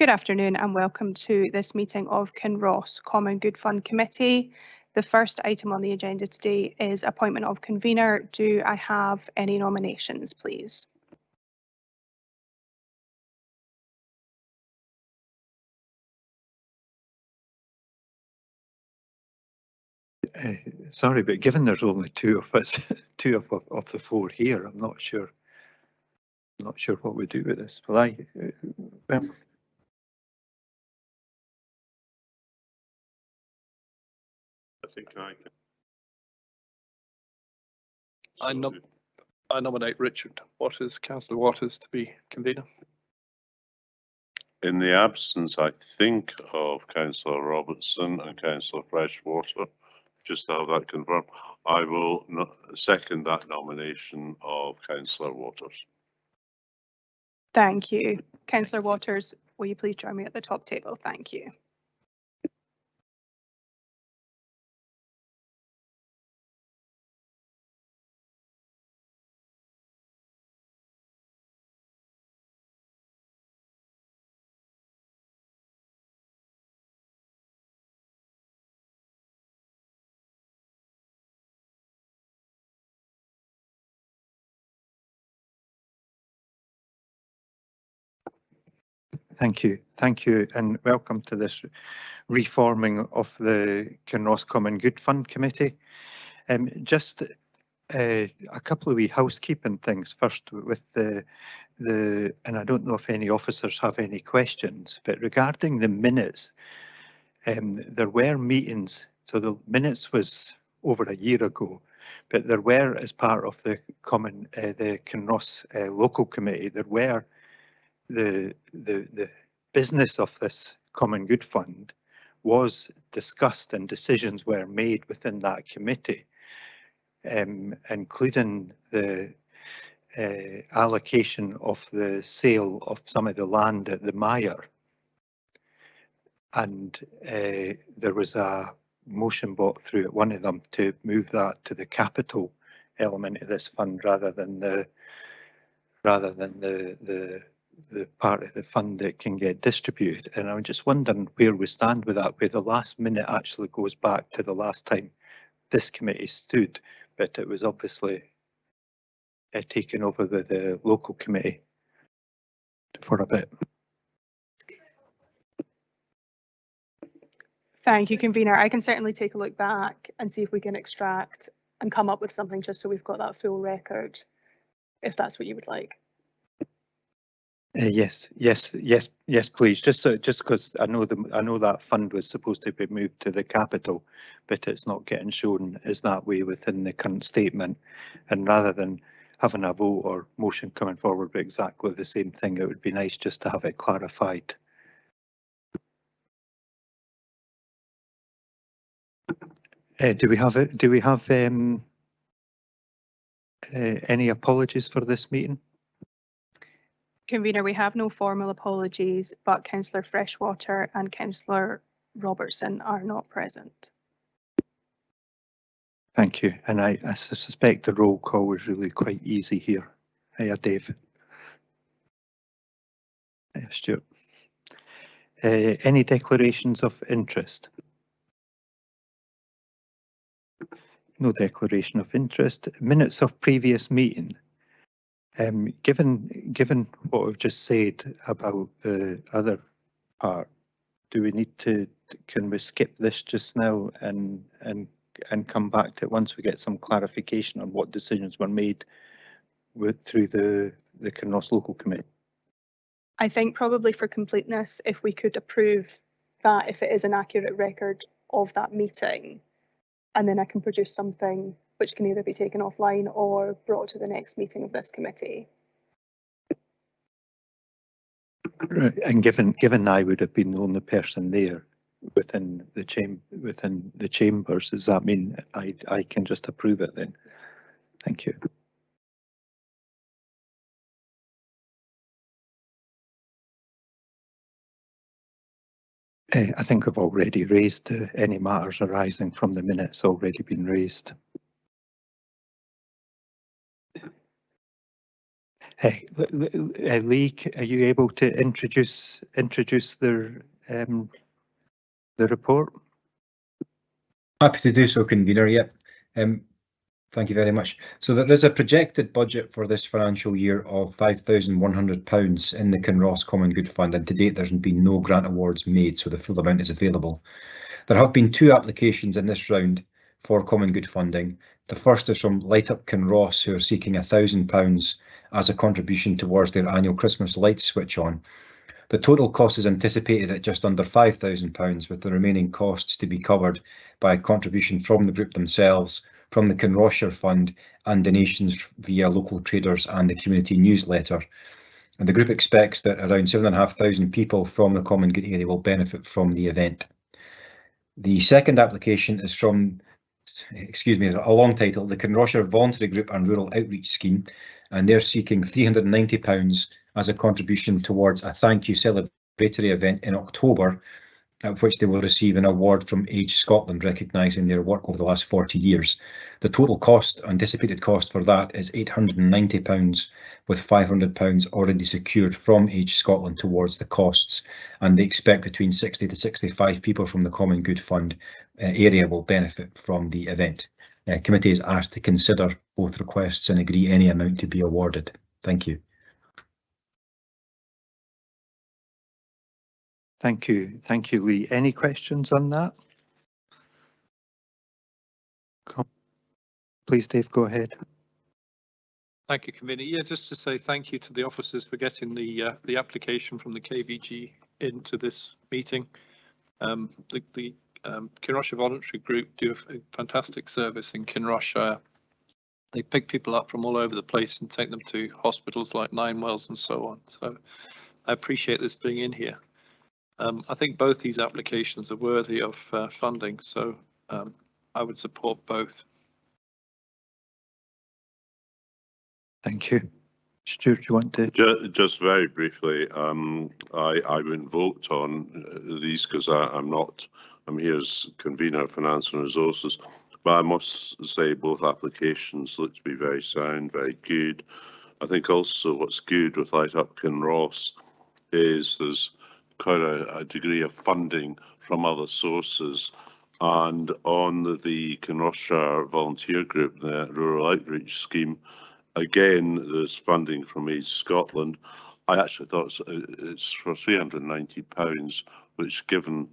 Good afternoon and welcome to this meeting of Kinross Common Good Fund Committee. The first item on the agenda today is appointment of convener. Do I have any nominations, please? Sorry, but given there's only two of us, two of the four here, I'm not sure what we do with this. Well, I think I can. I nominate Richard Waters, Councillor Waters, to be convener. In the absence, I think, of Councillor Robertson and Councillor Freshwater, just to have that confirmed, I will second that nomination of Councillor Waters. Thank you. Councillor Waters, will you please join me at the top table? Thank you. Thank you, and welcome to this reforming of the Kinross Common Good Fund Committee. Just a couple of wee housekeeping things first with the and I don't know if any officers have any questions, but regarding the minutes, there were meetings. So the minutes was over a year ago, but there were, as part of the Kinross local committee, there were the business of this Common Good Fund was discussed and decisions were made within that committee, including the allocation of the sale of some of the land at the Mire. And there was a motion brought through at one of them to move that to the capital element of this fund rather than the part of the fund that can get distributed. And I'm just wondering where we stand with that, where the last minute actually goes back to the last time this committee stood, but it was obviously taken over by the local committee for a bit. Thank you, convener. I can certainly take a look back and see if we can extract and come up with something just so we've got that full record, if that's what you would like. Yes, please. Just because I know that fund was supposed to be moved to the capital, but it's not getting shown as that way within the current statement. And rather than having a vote or motion coming forward with exactly the same thing, it would be nice just to have it clarified. Do we have any apologies for this meeting? Convener, we have no formal apologies, but Councillor Freshwater and Councillor Robertson are not present. Thank you. And I suspect the roll call was really quite easy here. Hiya, Dave. Hiya, Stuart. Any declarations of interest? No declaration of interest. Minutes of previous meeting. Given what we've just said about the other part, do we need to? Can we skip this just now and come back to it once we get some clarification on what decisions were made through the Kinross local committee? I think probably for completeness, if we could approve that, if it is an accurate record of that meeting, and then I can produce something which can either be taken offline or brought to the next meeting of this committee. Right. And given I would have been the only person there within the chambers, does that mean I can just approve it then? Thank you. I think I've already raised any matters arising from the minutes already been raised. Lee, are you able to introduce the report? Happy to do so, convener. Yep. Thank you very much. So there is a projected budget for this financial year of £5,100 in the Kinross Common Good Fund, and to date there's been no grant awards made, so the full amount is available. There have been 2 applications in this round for Common Good funding. The first is from Light Up Kinross, who are seeking £1,000 as a contribution towards their annual Christmas lights switch on. The total cost is anticipated at just under £5,000, with the remaining costs to be covered by a contribution from the group themselves, from the Kinross Fund, and donations via local traders and the community newsletter. And the group expects that around 7,500 people from the Common Good area will benefit from the event. The second application is from, a long title, the Kinross Voluntary Group and Rural Outreach Scheme, and they're seeking £390 as a contribution towards a thank you celebratory event in October, at which they will receive an award from Age Scotland, recognising their work over the last 40 years. The total cost, anticipated cost for that, is £890, with £500 already secured from Age Scotland towards the costs, and they expect between 60 to 65 people from the Common Good Fund area will benefit from the event. Committee is asked to consider both requests and agree any amount to be awarded. Thank you. Thank you, Lee. Any questions on that? Please, Dave, go ahead. Thank you, convener. Yeah, just to say thank you to the officers for getting the application from the KVG into this meeting. The Kinross Voluntary Group do a fantastic service in Kinross. They pick people up from all over the place and take them to hospitals like Nine Wells and so on. So I appreciate this being in here. I think both these applications are worthy of funding, so I would support both. Thank you. Stuart, do you want to? Just very briefly, I wouldn't vote on these because I'm here as convener of Finance and Resources, but I must say both applications look to be very sound, very good. I think also what's good with Light Up Kinross is there's quite a degree of funding from other sources, and on the Kinross Volunteer Group, the Rural Outreach Scheme, again there's funding from Age Scotland. I actually thought it's for £390, which, given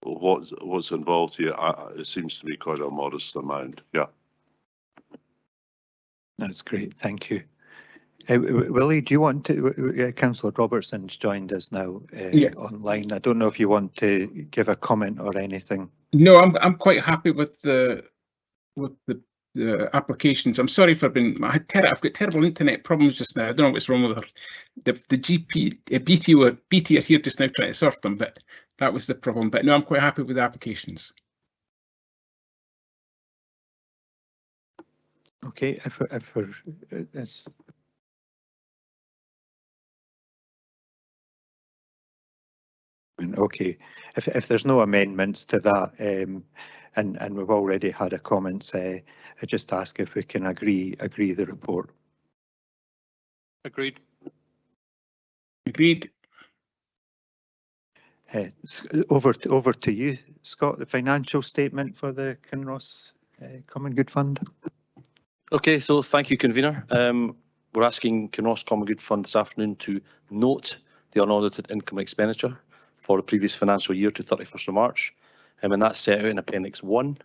what's involved here, it seems to be quite a modest amount. Yeah, that's great. Thank you. Willie, do you want to? Councillor Robertson's joined us now online. I don't know if you want to give a comment or anything. No, I'm quite happy with the applications. I'm sorry for being. I've got terrible internet problems just now. I don't know what's wrong with her. The BT are here just now trying to sort them, but that was the problem. But no, I'm quite happy with the applications. Okay, if there's no amendments to that, and we've already had a comment, I just ask if we can agree the report. Agreed. Agreed. Over to you, Scott. The financial statement for the Kinross Common Good Fund. Okay, so thank you, convener. We're asking Kinross Common Good Fund this afternoon to note the unaudited income and expenditure for the previous financial year to 31st of March, and that's set out in Appendix 1.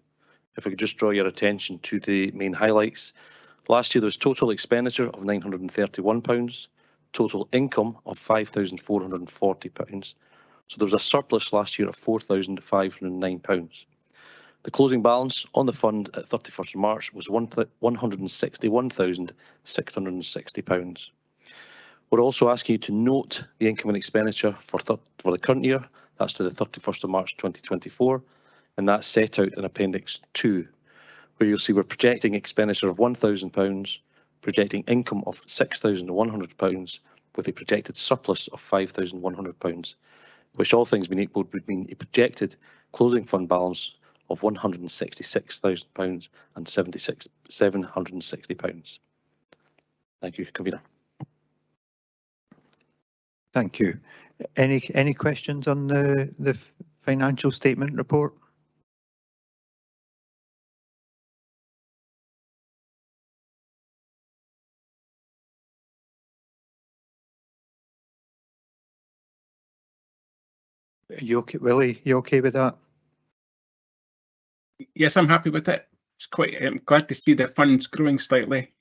If I could just draw your attention to the main highlights. Last year there was total expenditure of £931, total income of £5,440. So there was a surplus last year of £4,509. The closing balance on the fund at 31st of March was £161,660. We're also asking you to note the income and expenditure for the current year. That's to the 31st of March 2024, and that's set out in Appendix 2, where you'll see we're projecting expenditure of £1,000, projecting income of £6,100, with a projected surplus of £5,100, which, all things being equal, would mean a projected closing fund balance of £166,000 and £760. Thank you, convener. Thank you. Any questions on the financial statement report? You okay, Willie? You okay with that? Yes, I'm happy with it. It's quite. I'm glad to see the funds growing slightly.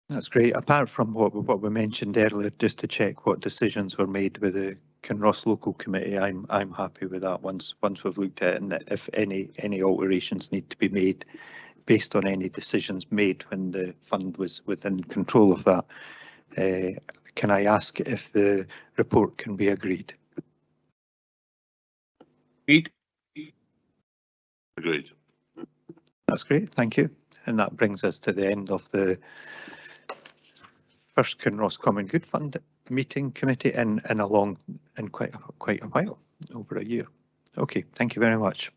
That's great. Apart from what we mentioned earlier, just to check what decisions were made with the Kinross Local Committee, I'm happy with that. Once we've looked at it, and if any alterations need to be made based on any decisions made when the fund was within control of that, can I ask if the report can be agreed? Agreed. Agreed. That's great. Thank you. And that brings us to the end of the first Kinross Common Good Fund meeting committee in quite a while, over a year. Okay, thank you very much.